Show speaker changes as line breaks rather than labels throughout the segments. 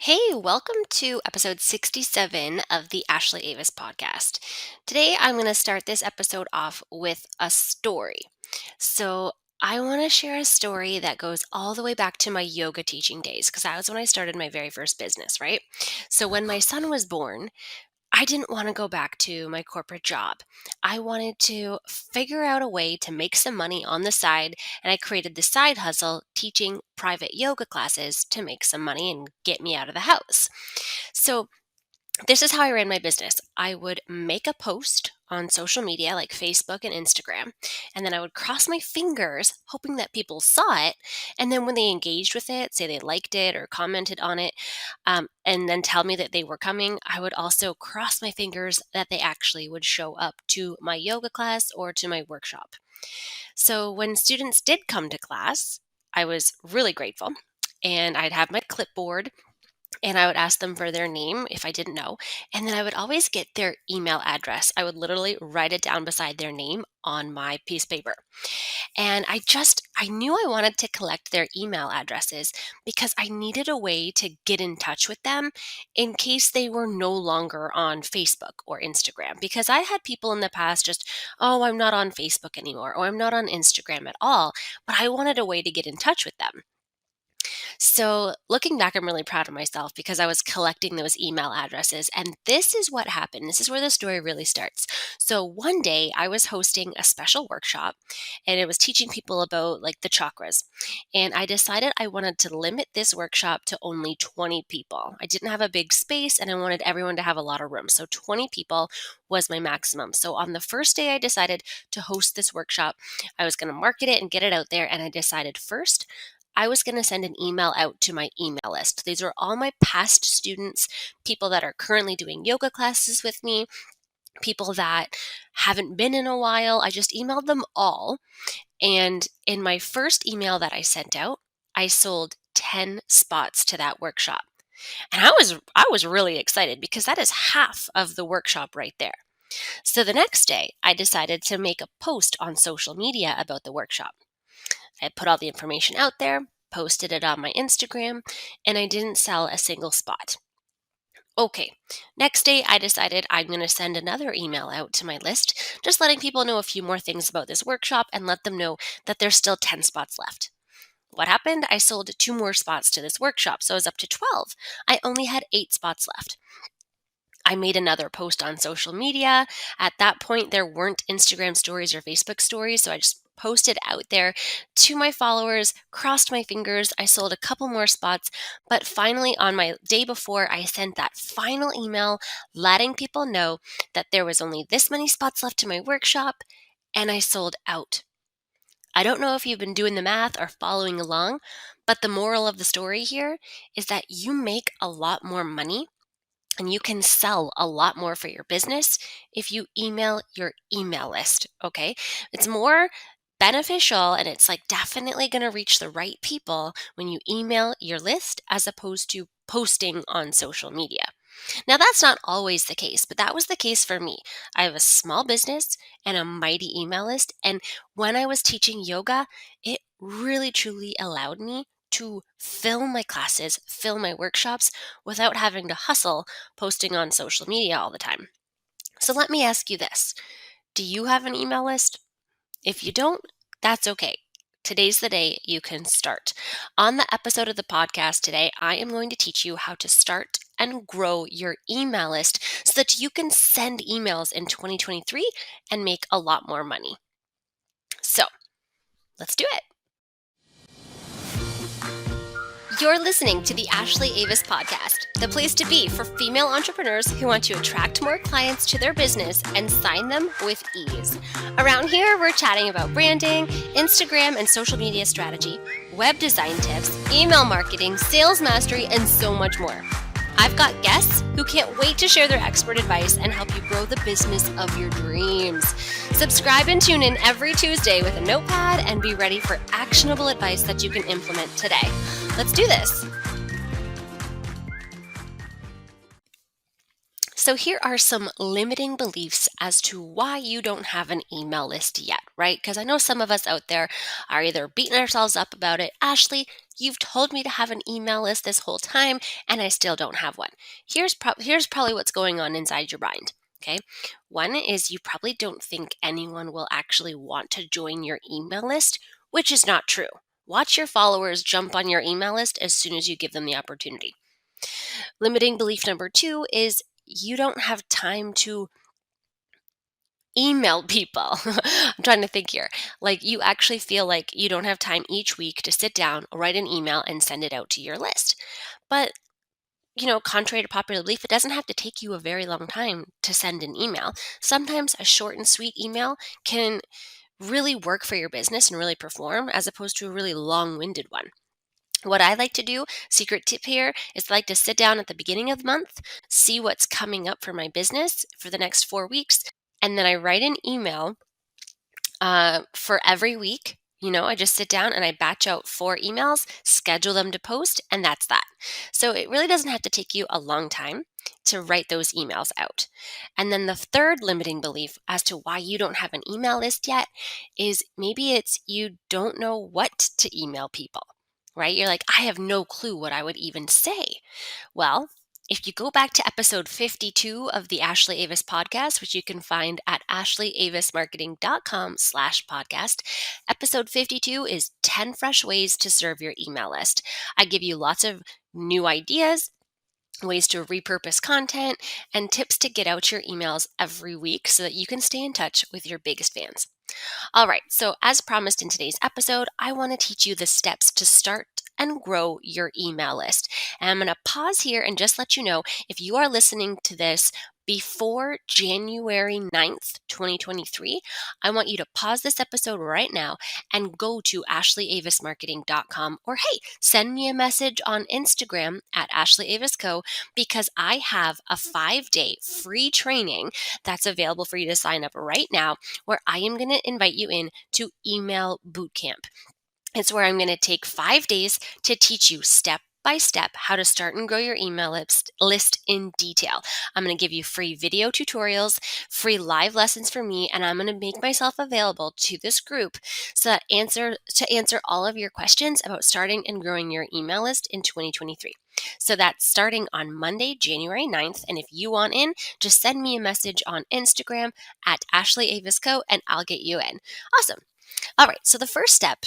Hey, welcome to episode 67 of the Ashley Avis podcast. Today, I'm going to start this episode off with a story. So, I want to share a story that goes all the way back to my yoga teaching days because that was when I started my very first business, right? So, when my son was born, I didn't want to go back to my corporate job. I wanted to figure out a way to make some money on the side, and I created the side hustle teaching private yoga classes to make some money and get me out of the house. So, this is how I ran my business. I would make a post on social media like Facebook and Instagram, and then I would cross my fingers hoping that people saw it. And then when they engaged with it, say they liked it or commented on it, and then tell me that they were coming, I would also cross my fingers that they actually would show up to my yoga class or to my workshop. So when students did come to class, I was really grateful. And I'd have my clipboard and I would ask them for their name if I didn't know. And then I would always get their email address. I would literally write it down beside their name on my piece of paper. And I knew I wanted to collect their email addresses because I needed a way to get in touch with them in case they were no longer on Facebook or Instagram. Because I had people in the past just, oh, I'm not on Facebook anymore, or I'm not on Instagram at all. But I wanted a way to get in touch with them. So, looking back, I'm really proud of myself because I was collecting those email addresses. And this is what happened. This is where the story really starts. So, one day I was hosting a special workshop and it was teaching people about like the chakras. And I decided I wanted to limit this workshop to only 20 people. I didn't have a big space and I wanted everyone to have a lot of room. So, 20 people was my maximum. So, on the first day I decided to host this workshop, I was going to market it and get it out there. And I decided first, I was going to send an email out to my email list. These are all my past students, people that are currently doing yoga classes with me, people that haven't been in a while. I just emailed them all. And in my first email that I sent out, I sold 10 spots to that workshop. And I was really excited because that is half of the workshop right there. So the next day, I decided to make a post on social media about the workshop. I put all the information out there, posted it on my Instagram, and I didn't sell a single spot. Okay, next day I decided I'm going to send another email out to my list, just letting people know a few more things about this workshop and let them know that there's still 10 spots left. What happened? I sold 2 more spots to this workshop, so I was up to 12. I only had 8 spots left. I made another post on social media. At that point, there weren't Instagram stories or Facebook stories, so I just posted out there to my followers, crossed my fingers. I sold a couple more spots, but finally, on my day before, I sent that final email letting people know that there was only this many spots left to my workshop, and I sold out. I don't know if you've been doing the math or following along, but the moral of the story here is that you make a lot more money and you can sell a lot more for your business if you email your email list. Okay. It's more beneficial and it's like definitely going to reach the right people when you email your list as opposed to posting on social media. Now, that's not always the case, but that was the case for me. I have a small business and a mighty email list. And when I was teaching yoga, it really truly allowed me to fill my classes, fill my workshops without having to hustle posting on social media all the time. So let me ask you this. Do you have an email list? If you don't, that's okay. Today's the day you can start. On the episode of the podcast today, I am going to teach you how to start and grow your email list so that you can send emails in 2023 and make a lot more money. So let's do it. You're listening to the Ashley Avis podcast, the place to be for female entrepreneurs who want to attract more clients to their business and sign them with ease. Around here, we're chatting about branding, Instagram and social media strategy, web design tips, email marketing, sales mastery, and so much more. I've got guests who can't wait to share their expert advice and help you grow the business of your dreams. Subscribe and tune in every Tuesday with a notepad and be ready for actionable advice that you can implement today. Let's do this. So here are some limiting beliefs as to why you don't have an email list yet, right? Because I know some of us out there are either beating ourselves up about it. Ashley, You've told me to have an email list this whole time and I still don't have one. Here's probably what's going on inside your mind. Okay. One is you probably don't think anyone will actually want to join your email list, which is not true. Watch your followers jump on your email list as soon as you give them the opportunity. Limiting belief number two is you don't have time to email people. I'm trying to think here. Like you actually feel like you don't have time each week to sit down, write an email, and send it out to your list. But contrary to popular belief, it doesn't have to take you a very long time to send an email. Sometimes a short and sweet email can really work for your business and really perform as opposed to a really long winded one. What I like to do, secret tip here, is I like to sit down at the beginning of the month, see what's coming up for my business for the next 4 weeks, and then I write an email for every week. I just sit down and I batch out 4 emails, schedule them to post, and that's that. So it really doesn't have to take you a long time to write those emails out. And then the third limiting belief as to why you don't have an email list yet is maybe it's you don't know what to email people, right? You're like, I have no clue what I would even say. Well, if you go back to episode 52 of the Ashley Avis podcast, which you can find at ashley.avismarketing.com/podcast, episode 52 is 10 fresh ways to serve your email list. I give you lots of new ideas, ways to repurpose content, and tips to get out your emails every week so that you can stay in touch with your biggest fans. All right, so as promised in today's episode, I want to teach you the steps to start and grow your email list. And I'm going to pause here and just let you know if you are listening to this before January 9th, 2023, I want you to pause this episode right now and go to ashley.avismarketing.com or hey, send me a message on Instagram at ashley.avisco because I have a 5-day free training that's available for you to sign up right now where I am going to invite you in to Email Bootcamp. It's where I'm going to take 5 days to teach you step by step how to start and grow your email list in detail. I'm going to give you free video tutorials, free live lessons from me, and I'm going to make myself available to this group so that to answer all of your questions about starting and growing your email list in 2023. So that's starting on Monday, January 9th. And if you want in, just send me a message on Instagram at ashley.avisco and I'll get you in. Awesome. All right. So the first step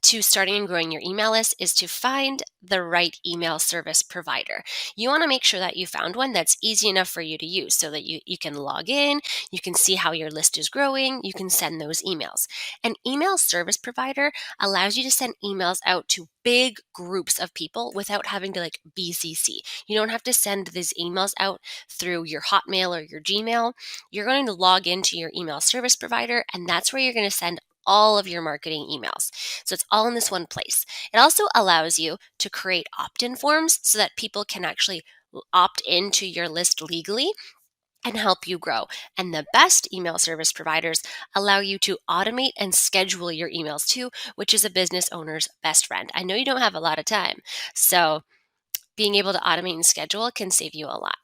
to starting and growing your email list is to find the right email service provider. You want to make sure that you found one that's easy enough for you to use so that you can log in, you can see how your list is growing, you can send those emails. An email service provider allows you to send emails out to big groups of people without having to BCC. You don't have to send these emails out through your Hotmail or your Gmail. You're going to log into your email service provider, and that's where you're going to send all of your marketing emails. So it's all in this one place. It also allows you to create opt-in forms so that people can actually opt into your list legally and help you grow. And the best email service providers allow you to automate and schedule your emails too, which is a business owner's best friend. I know you don't have a lot of time, so being able to automate and schedule can save you a lot.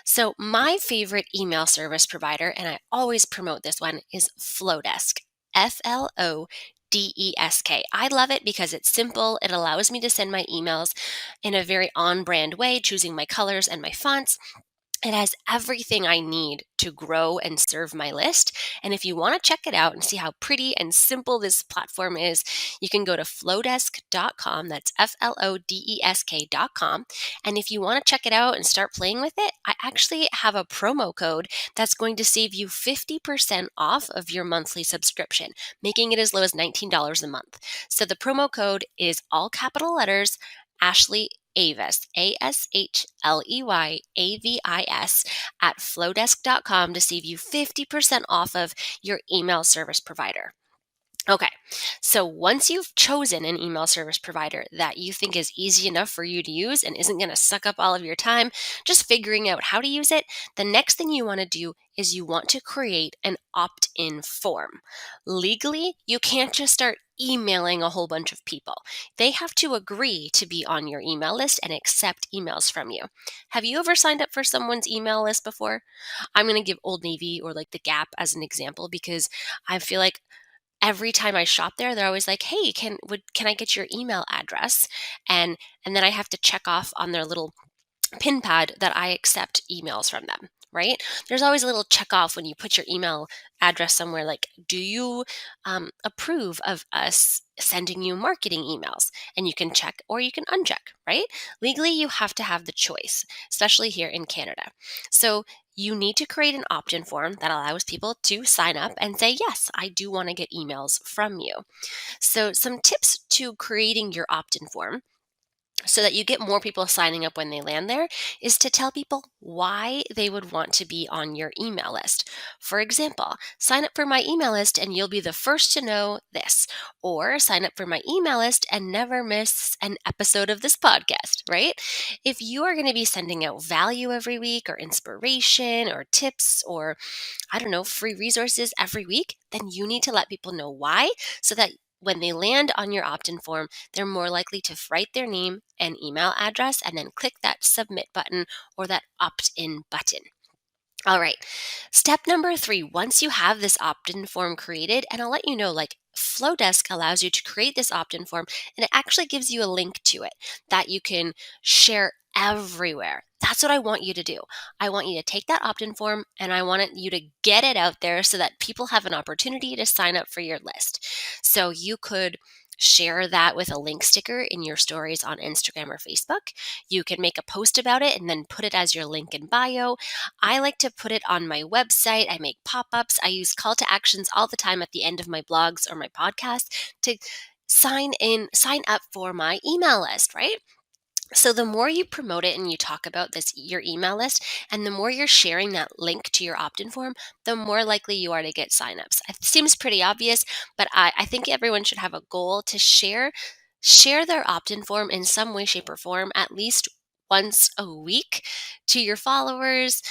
So my favorite email service provider, and I always promote this one, is Flowdesk. Flowdesk. I love it because it's simple. It allows me to send my emails in a very on-brand way, choosing my colors and my fonts. It has everything I need to grow and serve my list. And if you want to check it out and see how pretty and simple this platform is, you can go to flowdesk.com. That's FLODESK.com. And if you want to check it out and start playing with it, I actually have a promo code that's going to save you 50% off of your monthly subscription, making it as low as $19 a month. So the promo code is all capital letters, Ashley Avis, ASHLEYAVIS at flowdesk.com to save you 50% off of your email service provider. Okay, so once you've chosen an email service provider that you think is easy enough for you to use and isn't going to suck up all of your time just figuring out how to use it, the next thing you want to do is you want to create an opt-in form. Legally, you can't just start emailing a whole bunch of people. They have to agree to be on your email list and accept emails from you. Have you ever signed up for someone's email list before? I'm going to give Old Navy or the Gap as an example because I feel like every time I shop there, they're always like, "Hey, can I get your email address?" And then I have to check off on their little pin pad that I accept emails from them, right? There's always a little check off when you put your email address somewhere like, do you approve of us sending you marketing emails? And you can check or you can uncheck, right? Legally, you have to have the choice, especially here in Canada. So you need to create an opt in form that allows people to sign up and say, yes, I do want to get emails from you. So, some tips to creating your opt in form so that you get more people signing up when they land there is to tell people why they would want to be on your email list. For example, sign up for my email list and you'll be the first to know this, or sign up for my email list and never miss an episode of this podcast, right? If you are going to be sending out value every week or inspiration or tips or I don't know, free resources every week, then you need to let people know why so that when they land on your opt in form, they're more likely to write their name and email address and then click that submit button or that opt in button. All right. Step number 3, once you have this opt in form created, and I'll let you know like Flowdesk allows you to create this opt in form and it actually gives you a link to it that you can share everywhere. That's what I want you to do. I want you to take that opt in form and I want you to get it out there so that people have an opportunity to sign up for your list. So you could share that with a link sticker in your stories on Instagram or Facebook. You can make a post about it and then put it as your link in bio. I like to put it on my website. I make pop ups. I use call to actions all the time at the end of my blogs or my podcast to sign up for my email list, right? So the more you promote it and you talk about this your email list and the more you're sharing that link to your opt-in form, the more likely you are to get signups. It seems pretty obvious, but I think everyone should have a goal to share their opt-in form in some way, shape, or form at least once a week to your followers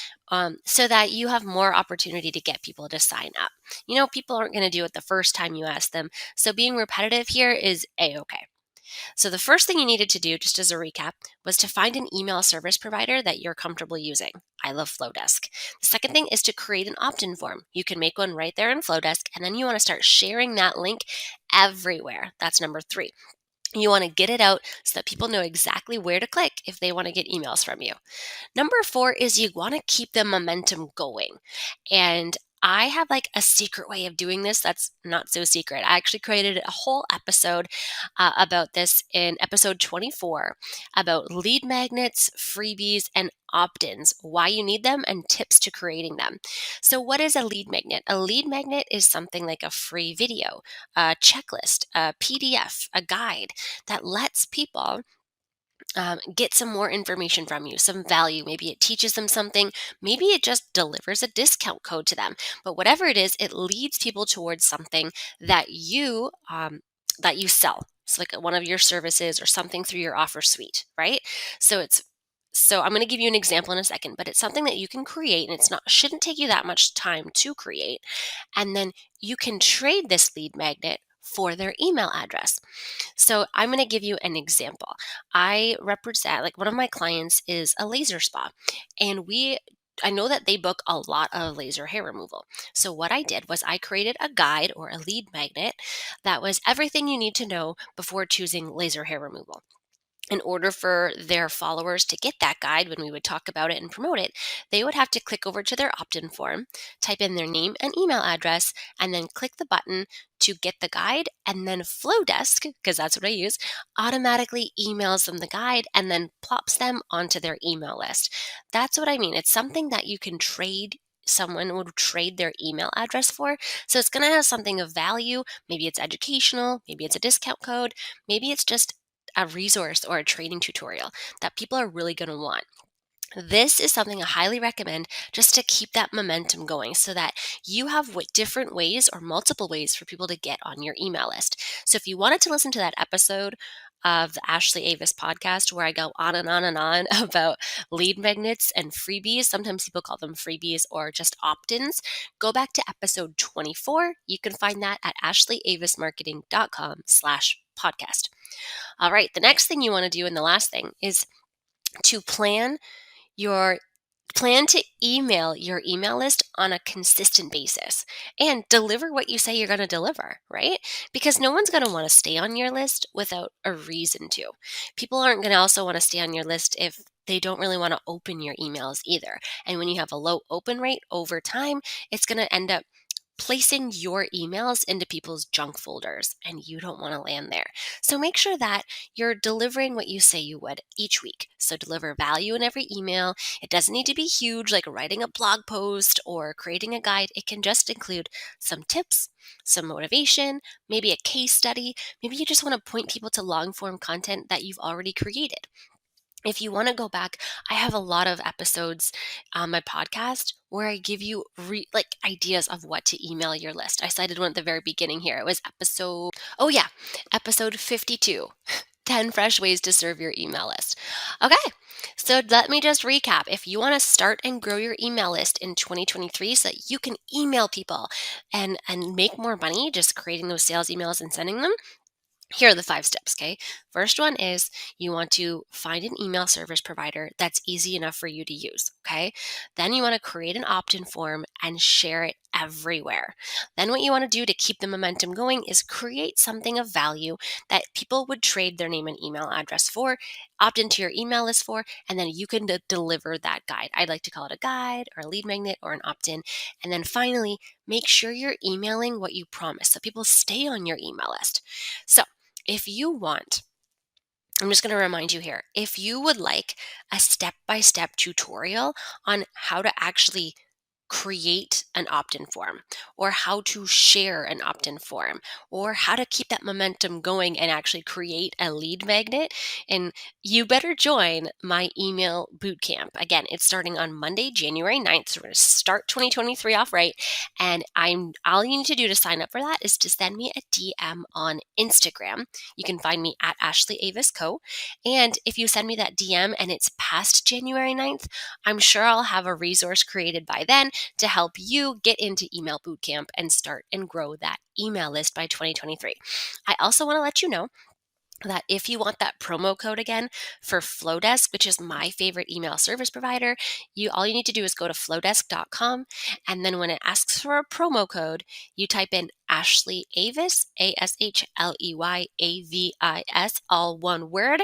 so that you have more opportunity to get people to sign up. You know, people aren't going to do it the first time you ask them. So being repetitive here is a-okay. So, the first thing you needed to do, just as a recap, was to find an email service provider that you're comfortable using. I love Flowdesk. The second thing is to create an opt in form. You can make one right there in Flowdesk, and then you want to start sharing that link everywhere. That's number 3. You want to get it out so that people know exactly where to click if they want to get emails from you. Number 4 is you want to keep the momentum going. And I have like a secret way of doing this that's not so secret. I actually created a whole episode about this in episode 24 about lead magnets, freebies, and opt ins, why you need them, and tips to creating them. So, what is a lead magnet? A lead magnet is something like a free video, a checklist, a PDF, a guide that lets people get some more information from you, some value. Maybe it teaches them something. Maybe it just delivers a discount code to them. But whatever it is, it leads people towards something that you sell. It's like one of your services or something through your offer suite, right? So it's so I'm going to give you an example in a second, but it's something that you can create, and it's not shouldn't take you that much time to create. And then you can trade this lead magnet for their email address. So I'm going to give you an example. I represent, like, one of my clients is a laser spa, and I know that they book a lot of laser hair removal. So what I did was I created a guide or a lead magnet that was everything you need to know before choosing laser hair removal. In order for their followers to get that guide when we would talk about it and promote it, they would have to click over to their opt in form, type in their name and email address, and then click the button to get the guide. And then Flowdesk, because that's what I use, automatically emails them the guide and then plops them onto their email list. That's what I mean. It's something that you can trade. Someone would trade their email address for. So it's going to have something of value. Maybe it's educational, maybe it's a discount code, maybe it's just a resource or a training tutorial that people are really going to want. This is something I highly recommend just to keep that momentum going so that you have different ways or multiple ways for people to get on your email list. So if you wanted to listen to that episode of the Ashley Avis podcast where I go on and on and on about lead magnets and freebies, sometimes people call them freebies or just opt-ins, go back to episode 24. You can find that at ashley.avismarketing.com/podcast. All right, the next thing you want to do and the last thing is to plan your Plan to email your email list on a consistent basis and deliver what you say you're going to deliver, right? Because no one's going to want to stay on your list without a reason to. People aren't going to also want to stay on your list if they don't really want to open your emails either. And when you have a low open rate over time, it's going to end up placing your emails into people's junk folders, and you don't want to land there. So make sure that you're delivering what you say you would each week. So deliver value in every email. It doesn't need to be huge, like writing a blog post or creating a guide. It can just include some tips, some motivation, maybe a case study. Maybe you just want to point people to long form content that you've already created. If you want to go back, I have a lot of episodes on my podcast where I give you ideas of what to email your list. I cited one at the very beginning here. It was episode 52. 10 fresh ways to serve your email list. Okay, so let me just recap. If you want to start and grow your email list in 2023 so that you can email people and make more money just creating those sales emails and sending them, here are the 5 steps, okay? First one is you want to find an email service provider that's easy enough for you to use, okay? Then you want to create an opt-in form and share it everywhere. Then what you want to do to keep the momentum going is create something of value that people would trade their name and email address for, opt into your email list for, and then you can deliver that guide. I'd like to call it a guide or a lead magnet or an opt-in. And then finally, make sure you're emailing what you promise so people stay on your email list. So if you want, I'm just going to remind you here, if you would like a step-by-step tutorial on how to actually create an opt-in form or how to share an opt-in form or how to keep that momentum going and actually create a lead magnet, and you better join my email bootcamp. Again, it's starting on Monday, January 9th. So we're going to start 2023 off right. And all you need to do to sign up for that is to send me a DM on Instagram. You can find me at Ashley Avis Co. And if you send me that DM and it's past January 9th, I'm sure I'll have a resource created by then to help you get into email bootcamp and start and grow that email list by 2023. I also want to let you know that if you want that promo code again for Flowdesk, which is my favorite email service provider, all you need to do is go to flowdesk.com, and then when it asks for a promo code, you type in Ashley Avis, ASHLEYAVIS, all one word.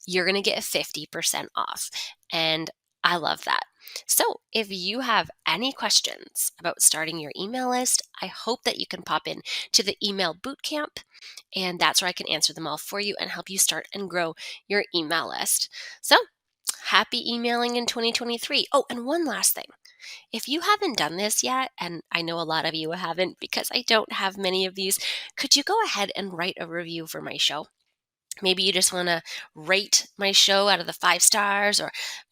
You're going to get 50% off. And I love that. So if you have any questions about starting your email list, I hope that you can pop in to the email bootcamp, and that's where I can answer them all for you and help you start and grow your email list. So happy emailing in 2023. Oh, and one last thing. If you haven't done this yet, and I know a lot of you haven't because I don't have many of these, could you go ahead and write a review for my show? Maybe you just want to rate my show out of the 5 stars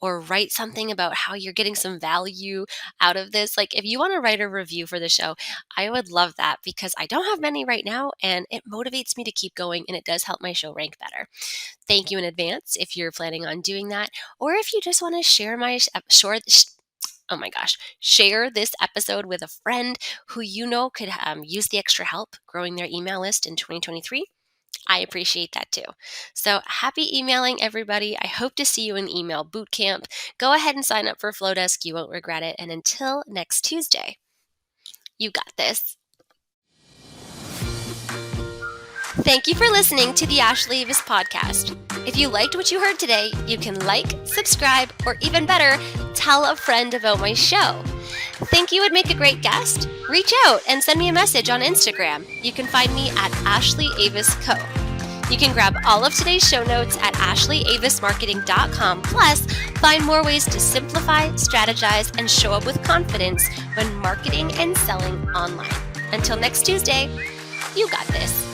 or write something about how you're getting some value out of this. Like if you want to write a review for the show, I would love that because I don't have many right now and it motivates me to keep going and it does help my show rank better. Thank you in advance if you're planning on doing that, or if you just want to share share this episode with a friend who you know could use the extra help growing their email list in 2023. I appreciate that too. So happy emailing, everybody. I hope to see you in email bootcamp. Go ahead and sign up for Flowdesk. You won't regret it. And until next Tuesday, you got this. Thank you for listening to the Ashley Avis podcast. If you liked what you heard today, you can like, subscribe, or even better, tell a friend about my show. Think you would make a great guest? Reach out and send me a message on Instagram. You can find me at Ashley Avis Co. You can grab all of today's show notes at ashley.avismarketing.com. Plus, find more ways to simplify, strategize, and show up with confidence when marketing and selling online. Until next Tuesday, you got this.